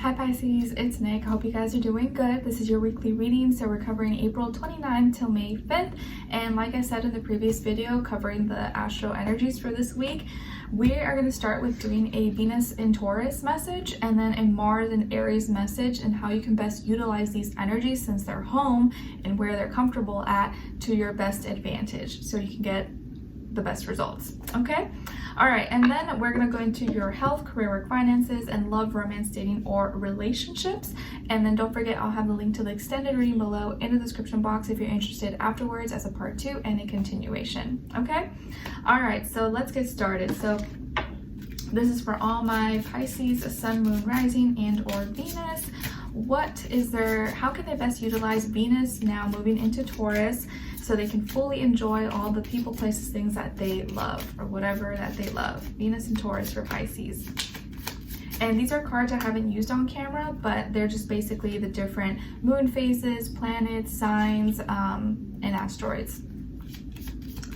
Hi Pisces, it's Nick. I hope you guys are doing good. This is your weekly reading, so we're covering April 29th till May 5th. And like I said in the previous video, covering the astro energies for this week, we are going to start with doing a Venus in Taurus message and then a Mars in Aries message and how you can best utilize these energies since they're home and where they're comfortable at to your best advantage so you can get the best results. Okay, all right, and then we're going to go into your health, career, work, finances, and love, romance, dating, or relationships. And then don't forget, I'll have the link to the extended reading below in the description box if you're interested afterwards as a part 2 and a continuation. Okay, all right, so let's get started. So this is for all my Pisces, sun, moon, rising, and or Venus. How can they best utilize Venus now moving into Taurus so they can fully enjoy all the people, places, things that they love, or whatever that they love? Venus and Taurus for Pisces. And these are cards I haven't used on camera, but they're just basically the different moon phases, planets, signs, and asteroids.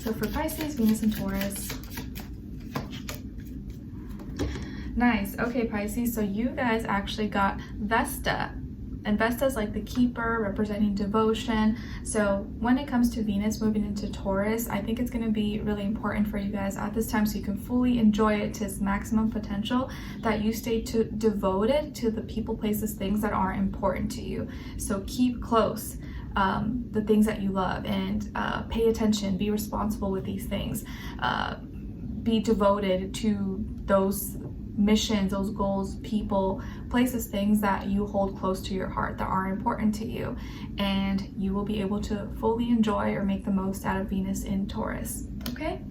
So for Pisces, Venus and Taurus. Nice. Okay, Pisces, so you guys actually got Vesta. And Vesta is like the keeper, representing devotion. So when it comes to Venus moving into Taurus, I think it's going to be really important for you guys at this time so you can fully enjoy it to its maximum potential, that you stay devoted to the people, places, things that are important to you. So keep close the things that you love and pay attention, be responsible with these things. Be devoted to those missions, those goals, people, places, things that you hold close to your heart that are important to you, and you will be able to fully enjoy or make the most out of Venus in Taurus. Okay,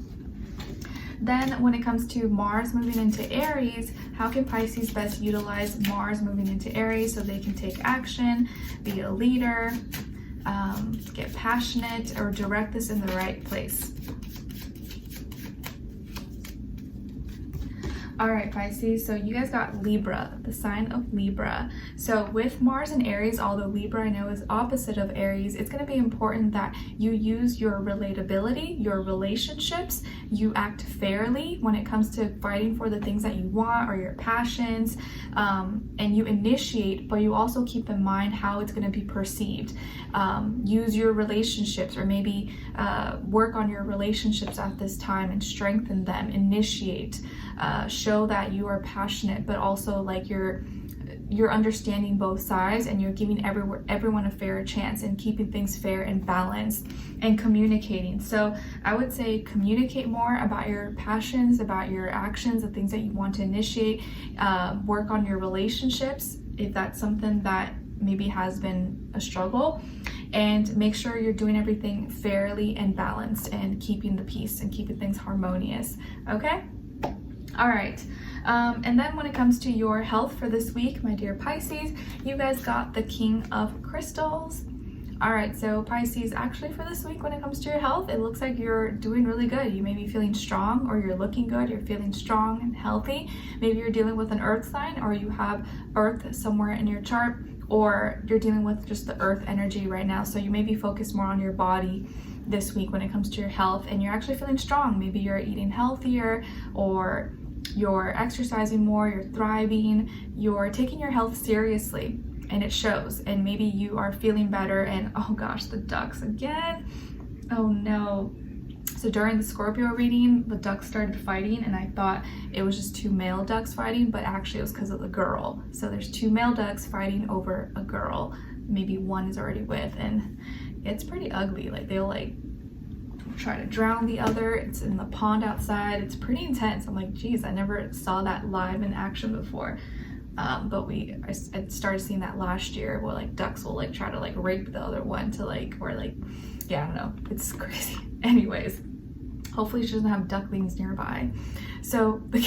then when it comes to Mars moving into Aries, how can Pisces best utilize Mars moving into Aries so they can take action, be a leader, get passionate, or direct this in the right place? All right, Pisces, so you guys got Libra, the sign of Libra. So with Mars and Aries, although Libra I know is opposite of Aries, it's going to be important that you use your relatability, your relationships, you act fairly when it comes to fighting for the things that you want or your passions, and you initiate, but you also keep in mind how it's going to be perceived. Use your relationships, or maybe work on your relationships at this time and strengthen them, initiate, show that you are passionate, but also like you're understanding both sides and you're giving everyone a fair chance and keeping things fair and balanced and communicating. So I would say communicate more about your passions, about your actions, the things that you want to initiate. Work on your relationships if that's something that maybe has been a struggle, and make sure you're doing everything fairly and balanced and keeping the peace and keeping things harmonious. Okay, all right, and then when it comes to your health for this week, my dear Pisces, you guys got the King of Crystals. All right, so Pisces, actually for this week when it comes to your health, it looks like you're doing really good. You may be feeling strong, or you're looking good, you're feeling strong and healthy. Maybe you're dealing with an earth sign, or you have earth somewhere in your chart, or you're dealing with just the earth energy right now. So you may be focused more on your body this week when it comes to your health, and you're actually feeling strong. Maybe you're eating healthier, or you're exercising more, you're thriving, you're taking your health seriously, and it shows. And maybe you are feeling better. And oh gosh, the ducks again. Oh no. So during the Scorpio reading, the ducks started fighting, and I thought it was just 2 male ducks fighting, but actually it was because of the girl. So there's 2 male ducks fighting over a girl. Maybe one is already with, and it's pretty ugly. Like they'll like try to drown the other. It's in the pond outside. It's pretty intense. I'm like, geez, I never saw that live in action before. But I started seeing that last year, where like ducks will like try to like rape the other one to like, or like, yeah, I don't know. It's crazy. Anyways, hopefully she doesn't have ducklings nearby. So the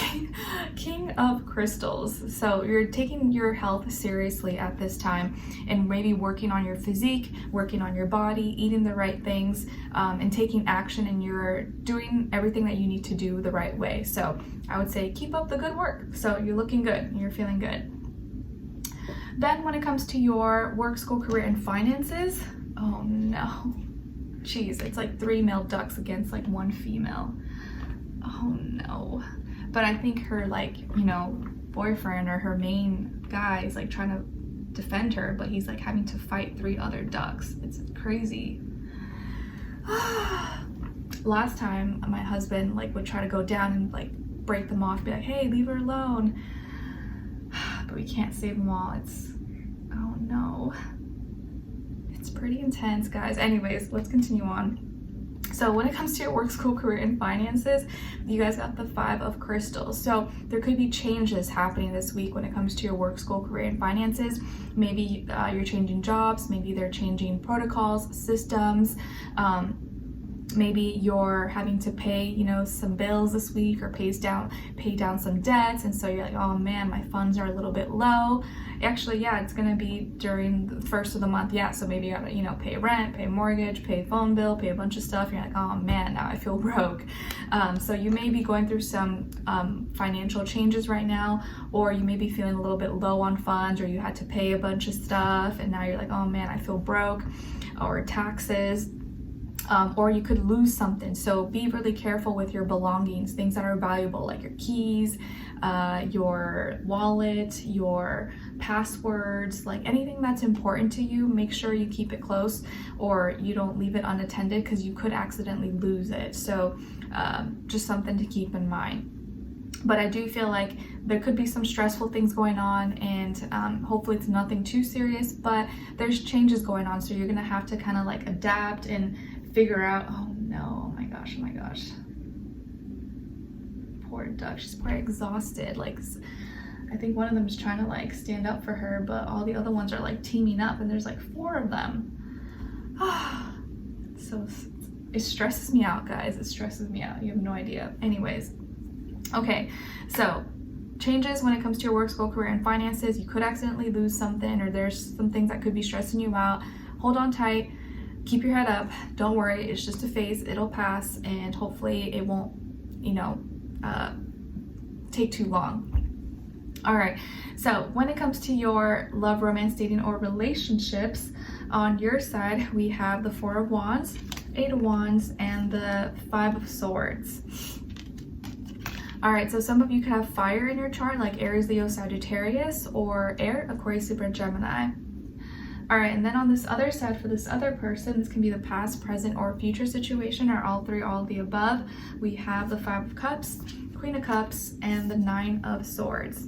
King of Crystals. So you're taking your health seriously at this time, and maybe working on your physique, working on your body, eating the right things, and taking action, and you're doing everything that you need to do the right way. So I would say keep up the good work. So you're looking good and you're feeling good. Then when it comes to your work, school, career, and finances, oh no. Jeez, it's like 3 male ducks against like 1 female. Oh no. But I think her, like, you know, boyfriend or her main guy is like trying to defend her, but he's like having to fight 3 other ducks. It's crazy. Last time my husband like would try to go down and like break them off, be like, hey, leave her alone. But we can't save them all. It's, oh no, it's pretty intense, guys. Anyways, let's continue on. So when it comes to your work, school, career, and finances, you guys got the 5 of crystals. So there could be changes happening this week when it comes to your work, school, career, and finances. Maybe you're changing jobs. Maybe they're changing protocols, systems. Maybe you're having to pay, you know, some bills this week, or pay down some debts, and so you're like, oh man, my funds are a little bit low. Actually, yeah, it's gonna be during the first of the month, yeah. So maybe you gotta, you know, pay rent, pay mortgage, pay phone bill, pay a bunch of stuff. You're like, oh man, now I feel broke. So you may be going through some financial changes right now, or you may be feeling a little bit low on funds, or you had to pay a bunch of stuff, and now you're like, oh man, I feel broke, or taxes. Or you could lose something. So be really careful with your belongings, things that are valuable, like your keys, your wallet, your passwords, like anything that's important to you. Make sure you keep it close, or you don't leave it unattended, because you could accidentally lose it. So just something to keep in mind. But I do feel like there could be some stressful things going on, and hopefully it's nothing too serious, but there's changes going on. So you're gonna have to kind of like adapt and figure out, oh no, oh my gosh, poor duck, she's probably exhausted. Like, I think one of them is trying to like stand up for her, but all the other ones are like teaming up, and there's like 4 of them. So it stresses me out, guys. It stresses me out. You have no idea. Anyways, okay, so changes when it comes to your work, school, career, and finances. You could accidentally lose something, or there's some things that could be stressing you out. Hold on tight. Keep your head up. Don't worry. It's just a phase. It'll pass, and hopefully it won't, you know, take too long. All right. So when it comes to your love, romance, dating, or relationships, on your side, we have the 4 of Wands, 8 of Wands, and the 5 of Swords. All right, so some of you could have fire in your chart, like Aries, Leo, Sagittarius, or air, Aquarius, Libra, Gemini. All right, and then on this other side, for this other person, this can be the past, present, or future situation, or all 3, all of the above. We have the 5 of Cups, Queen of Cups, and the 9 of Swords.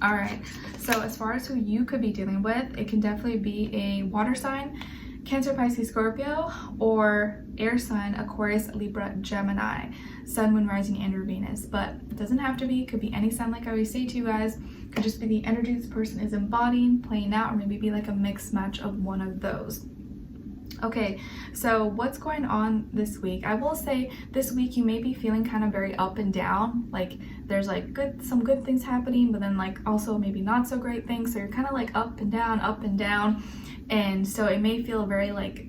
All right, so as far as who you could be dealing with, it can definitely be a water sign, Cancer, Pisces, Scorpio, or air sign, Aquarius, Libra, Gemini, Sun, Moon, Rising, and your Venus. But it doesn't have to be. It could be any sign, like I always say to you guys. It could just be the energy this person is embodying, playing out, or maybe be like a mixed match of one of those. Okay, so what's going on this week? I will say this week you may be feeling kind of very up and down. Like there's like some good things happening, but then like also maybe not so great things. So you're kind of like up and down, up and down. And so it may feel very like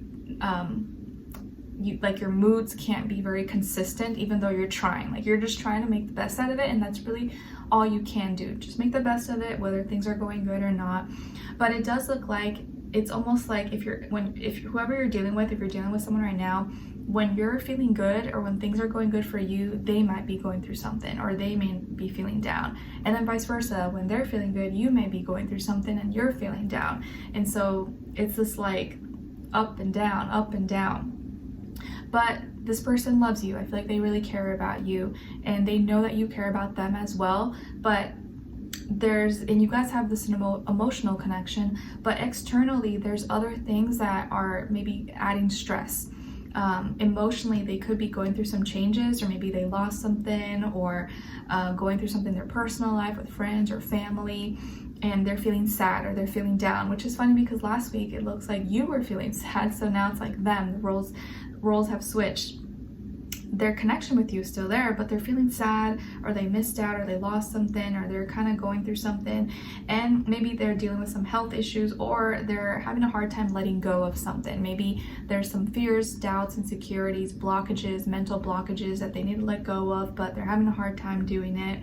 your moods can't be very consistent, even though you're trying. Like you're just trying to make the best out of it, and that's really all you can do. Just make the best of it, whether things are going good or not. But it does look like it's almost like if whoever you're dealing with, if you're dealing with someone right now, when you're feeling good or when things are going good for you, they might be going through something, or they may be feeling down. And then vice versa, when they're feeling good, you may be going through something and you're feeling down. And so it's this like up and down, up and down. But this person loves you. I feel like they really care about you, and they know that you care about them as well. But and you guys have this emotional connection, but externally there's other things that are maybe adding stress. Emotionally, they could be going through some changes, or maybe they lost something, or going through something in their personal life with friends or family, and they're feeling sad or they're feeling down, which is funny because last week it looks like you were feeling sad, so now it's like them. The roles have switched. Their connection with you is still there, but they're feeling sad, or they missed out, or they lost something, or they're kind of going through something, and maybe they're dealing with some health issues, or they're having a hard time letting go of something. Maybe there's some fears, doubts, insecurities, blockages, mental blockages that they need to let go of, but they're having a hard time doing it.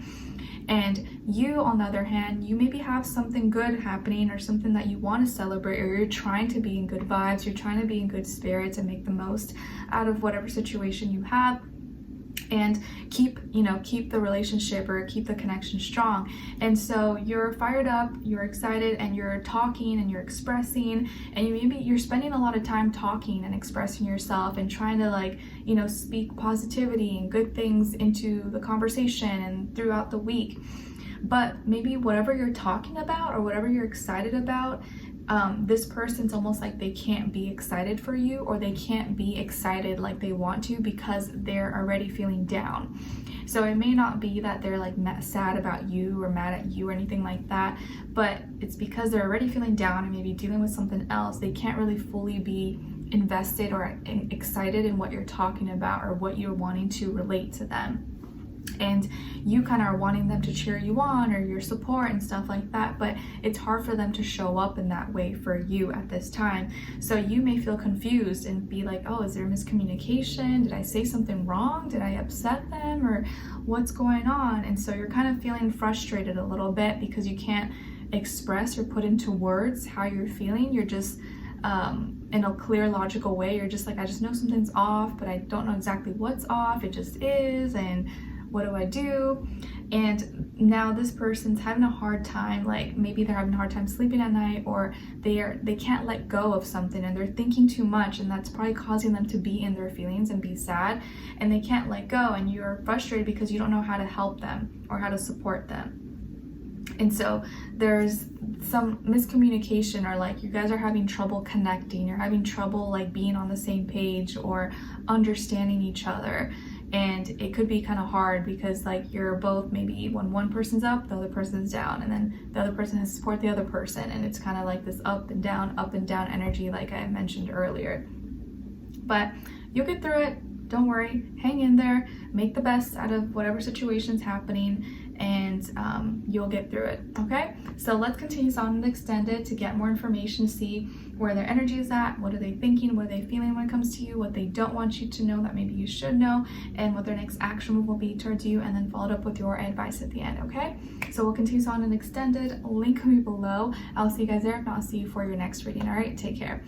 And you, on the other hand, you maybe have something good happening, or something that you want to celebrate, or you're trying to be in good vibes, you're trying to be in good spirits and make the most out of whatever situation you have. and keep the relationship or keep the connection strong. And so you're fired up, you're excited, and you're talking and you're expressing, and you're spending a lot of time talking and expressing yourself and trying to speak positivity and good things into the conversation and throughout the week. But maybe whatever you're talking about or whatever you're excited about, this person's almost like they can't be excited for you, or they can't be excited like they want to because they're already feeling down. So it may not be that they're like sad about you or mad at you or anything like that, but it's because they're already feeling down and maybe dealing with something else. They can't really fully be invested or excited in what you're talking about or what you're wanting to relate to them. And you kind of are wanting them to cheer you on or your support and stuff like that, but it's hard for them to show up in that way for you at this time. So you may feel confused and be like, oh, is there miscommunication? Did I say something wrong? Did I upset them? Or what's going on? And so you're kind of feeling frustrated a little bit because you can't express or put into words how you're feeling. You're just in a clear, logical way. You're just like, I just know something's off, but I don't know exactly what's off. It just is, and what do I do? And now this person's having a hard time, like maybe they're having a hard time sleeping at night, or they can't let go of something and they're thinking too much, and that's probably causing them to be in their feelings and be sad, and they can't let go, and you're frustrated because you don't know how to help them or how to support them. And so there's some miscommunication, or like you guys are having trouble connecting, you're having trouble like being on the same page or understanding each other. And it could be kind of hard because like you're both, maybe when one person's up, the other person's down, and then the other person has to support the other person, and it's kind of like this up and down energy like I mentioned earlier. But you'll get through it. Don't worry, hang in there, make the best out of whatever situation's happening, and you'll get through it, okay? So let's continue on and extend it to get more information, to see where their energy is at, what are they thinking, what are they feeling when it comes to you, what they don't want you to know that maybe you should know, and what their next action move will be towards you, and then followed up with your advice at the end, okay? So we'll continue on and extend it. Link will be below. I'll see you guys there. If not, I'll see you for your next reading, all right? Take care.